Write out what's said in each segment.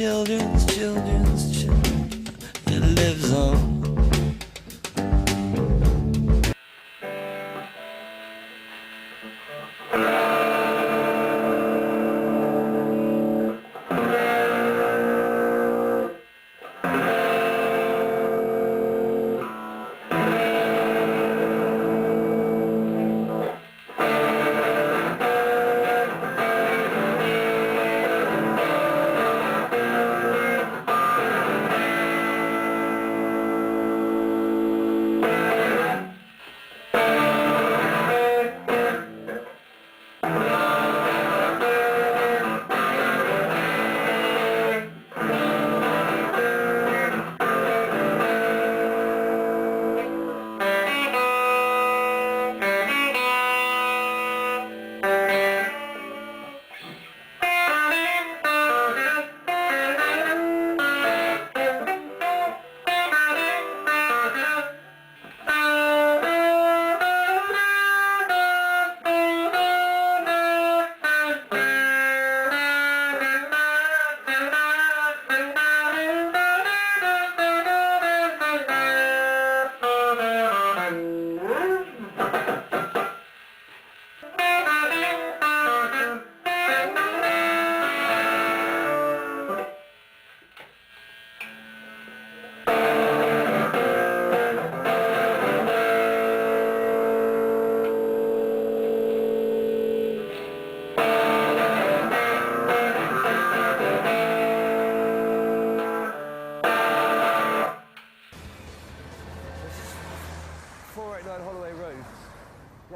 children's children's children. It lives on.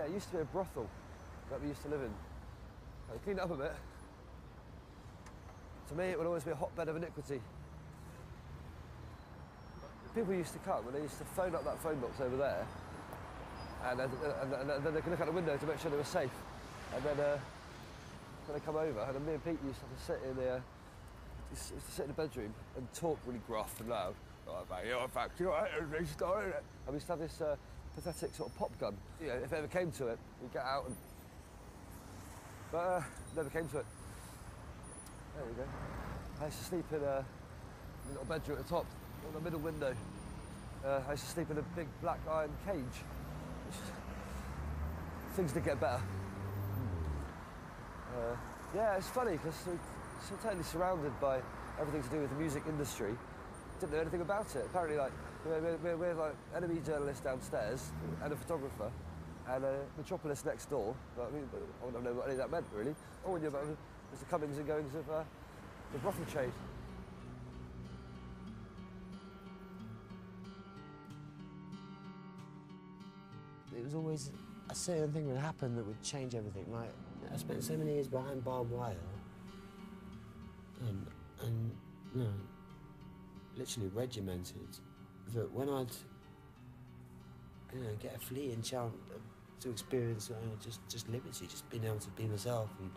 It used to be a brothel that we used to live in. They cleaned it up a bit. To me, it would always be a hotbed of iniquity. People used to come and they used to phone up that phone box over there, and then they could look out the window to make sure they were safe. And then they come over, and then me and Pete used to have to sit in the bedroom and talk really gruff and loud. And we used to have this pathetic sort of pop gun. You know, if it ever came to it, we'd get out and... But never came to it. There we go. I used to sleep in a little bedroom at the top, on the middle window. I used to sleep in a big black iron cage. Things did get better. Yeah, it's funny because we're so totally surrounded by everything to do with the music industry. Didn't know anything about it. Apparently, like we're like enemy journalists downstairs and a photographer, and a metropolis next door. But I mean, I don't know what any of that meant really. All we knew about was the comings and goings of the brothel trade. It was always a certain thing would happen that would change everything. Like, I spent so many years behind barbed wire, and you know, literally regimented, that when I'd get a fleeting chance to experience just liberty, just being able to be myself and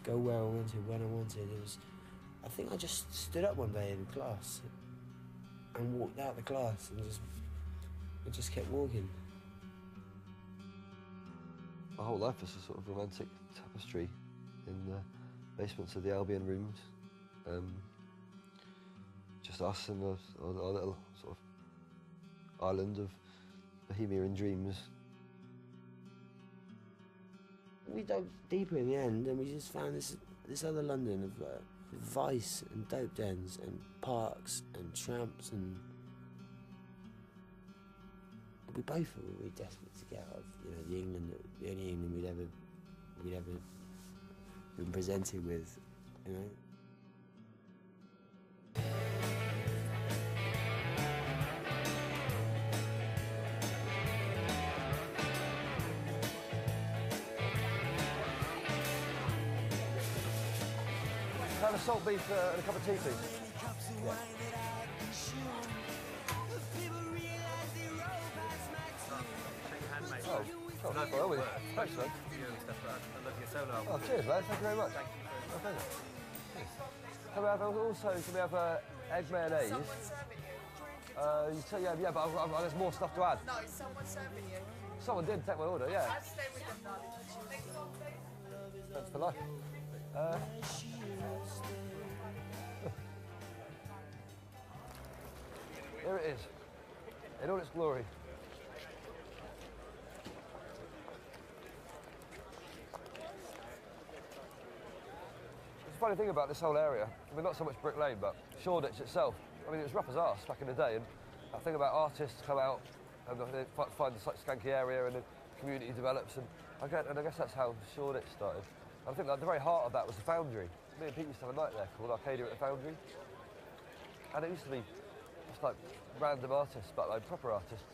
go where I wanted, when I wanted, it was. I think I just stood up one day in class and walked out the class and just kept walking. My whole life was a sort of romantic tapestry in the basements of the Albion rooms. Just us and our little sort of island of Bohemian dreams. We dug deeper in the end, and we just found this other London of vice and dope dens and parks and tramps, and we both were really desperate to get out of the England, the only England we'd ever been presented with, you know. Have a salt beef and a cup of tea, please. Yeah. Oh, no problem. Thanks, man. Oh, cheers, man. Thank you very much. Thank you. Can we have egg mayonnaise? You say, yeah, but there's more stuff to add. No, someone's serving you. Someone did take my order, yeah. I'd stay with them, darling. Thanks, Thanks for life. Here it is, in all its glory. The funny thing about this whole area, I mean, not so much Brick Lane, but Shoreditch itself, I mean, it was rough as arse back in the day, and I think about artists come out and they find this like skanky area and the community develops, and I guess that's how Shoreditch started. I think like the very heart of that was the Foundry. Me and Pete used to have a night there called Arcadia at the Foundry, and it used to be just like random artists, but like proper artists,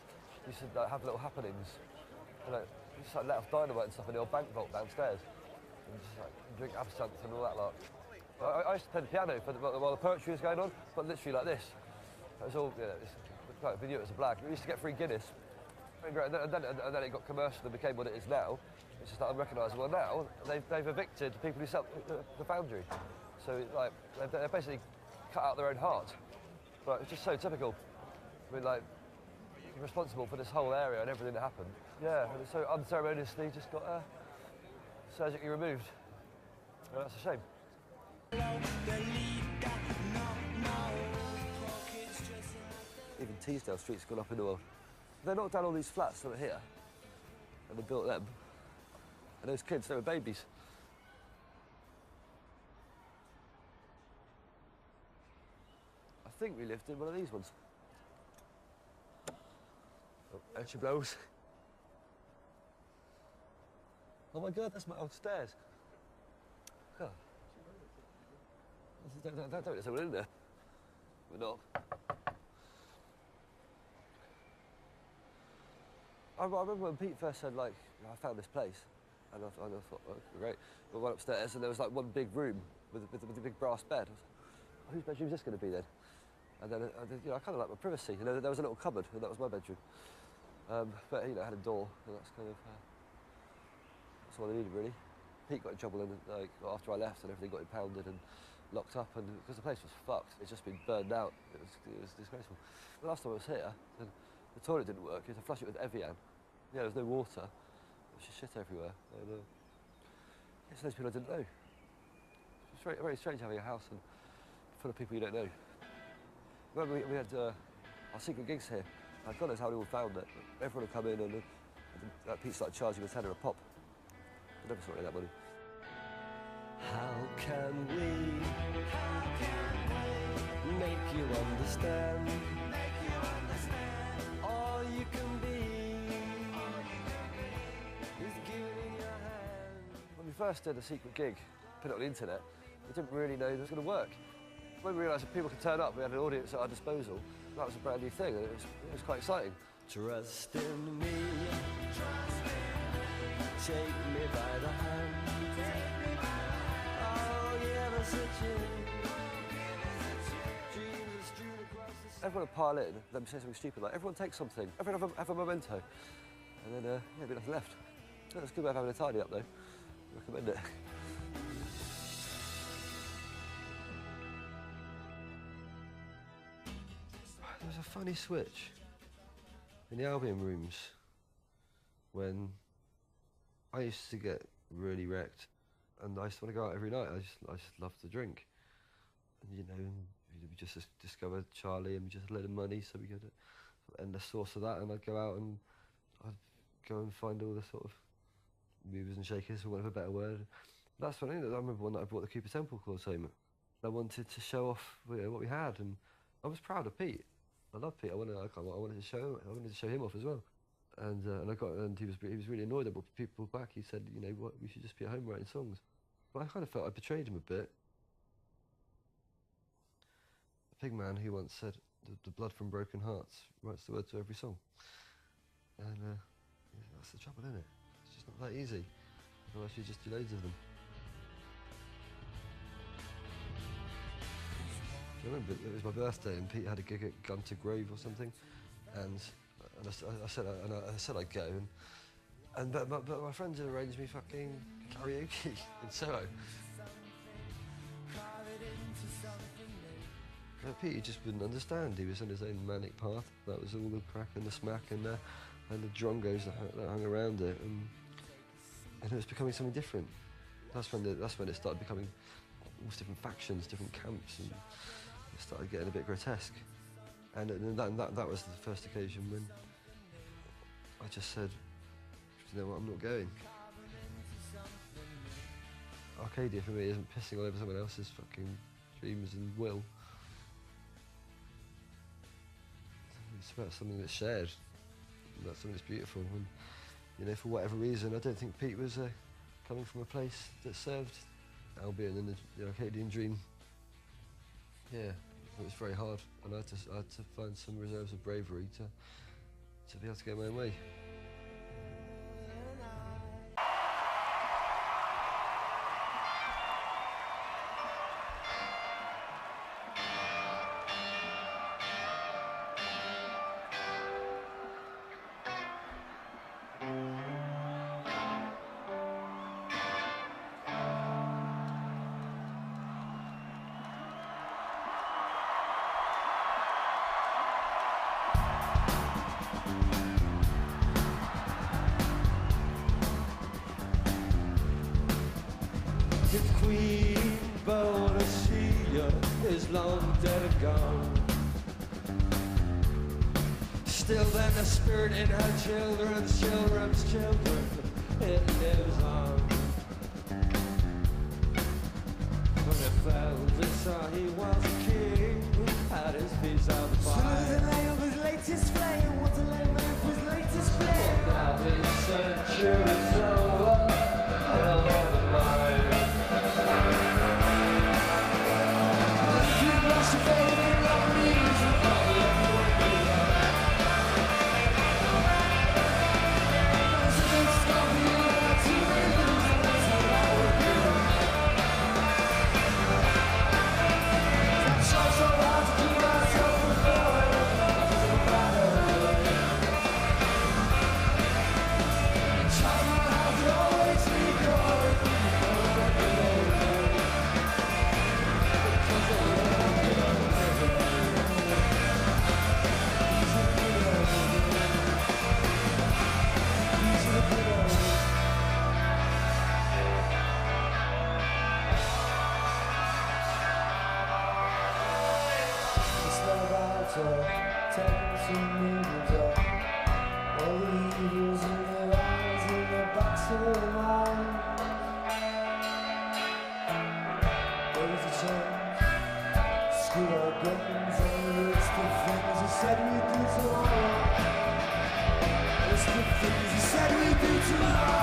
used to like, have little happenings, you know, just like let off dynamite and stuff in the old bank vault downstairs, and just like drink absinthe and all that lot. I used to play the piano while the poetry was going on, but literally like this. It was all, you know, we knew it was a blag. We used to get free Guinness, and then it got commercial and became what it is now. It's just like unrecognisable. Now they've evicted the people who sell the Foundry, so like they basically cut out their own heart. But it's just so typical. I mean, like you're responsible for this whole area and everything that happened. Yeah, and it's so unceremoniously just got surgically removed. And that's a shame. Even Teesdale Street's gone up in the world. They knocked down all these flats that were here, and they built them. And those kids, they were babies. I think we lived in one of these ones. Oh, Hecho blows. Oh my God, that's my old stairs. God. Don't there's someone in there. We're not. I remember when Pete first said, like, I found this place, and I thought, oh, great. We went upstairs, and there was like one big room with a big brass bed. I was like, whose bedroom is this going to be then? And then, you know, I kind of like my privacy. You know, there was a little cupboard, and that was my bedroom. But you know, it had a door, and that's kind of that's all I needed really. Pete got in trouble, and like after I left, and everything got impounded and locked up, and because the place was fucked, it's just been burned out. It was disgraceful. The last time I was here, the toilet didn't work. You had to flush it with Evian. Yeah, there was no water. There was just shit everywhere. And, it's those people I didn't know. It's very, very strange having a house and full of people you don't know. Remember we had our secret gigs here. God knows how we all found it. Everyone would come in, and Pete started charging a tenner a pop. I never saw any of that money. How can we make you understand? All you can be is given in your hand. When we first did a secret gig, put it on the internet, we didn't really know it was going to work. When we realised that people could turn up, we had an audience at our disposal. That was a brand new thing, and it was quite exciting. Trust in me, take me by the hand. Everyone would pile in, then say something stupid like, everyone take something, everyone have a memento. And then, yeah, there'd be nothing left. Yeah, it's a good way of having a tidy up, though. I recommend it. There was a funny switch in the Albion rooms when I used to get really wrecked, and I used to want to go out every night. I just loved to drink, and you know, we just discovered Charlie, and we just had a load of money, so we got an endless source of that. And I'd go out and I'd go and find all the sort of movers and shakers, for want of a better word. That's when I remember one night I brought the Cooper Temple Clause home. I wanted to show off, you know, what we had, and I was proud of Pete. I love Pete. I wanted to show him off as well. And he was really annoyed. I brought people back. He said, you know what, we should just be at home writing songs. But I kind of felt I betrayed him a bit. A big man who once said, the blood from broken hearts writes the words to every song. And that's the trouble, isn't it? It's just not that easy. Otherwise you just do loads of them. I remember it was my birthday, and Pete had a gig at Gunter Grove or something, and I said I'd go, but my friends had arranged me fucking karaoke in Soho. But Pete just wouldn't understand. He was on his own manic path. That was all the crack and the smack and the drongos that hung around it, and it was becoming something different. That's when it started becoming all different factions, different camps, and it started getting a bit grotesque. And that was the first occasion when I just said, you know what, I'm not going. Arcadia for me isn't pissing all over someone else's fucking dreams and will. It's about something that's shared, about something that's beautiful. And you know, for whatever reason, I don't think Pete was coming from a place that served Albion and the Arcadian dream. Yeah, it was very hard, and I had to find some reserves of bravery to be able to go my own way. The Queen Boadicea is long dead and gone. Still then the spirit in her children's children's children, it lives on. When it fell, they saw he was a king, had his piece out of fire. So the lay of his latest flame, what a lay of his latest flame. Now his century's over, and I'll never mind. Said we do tomorrow.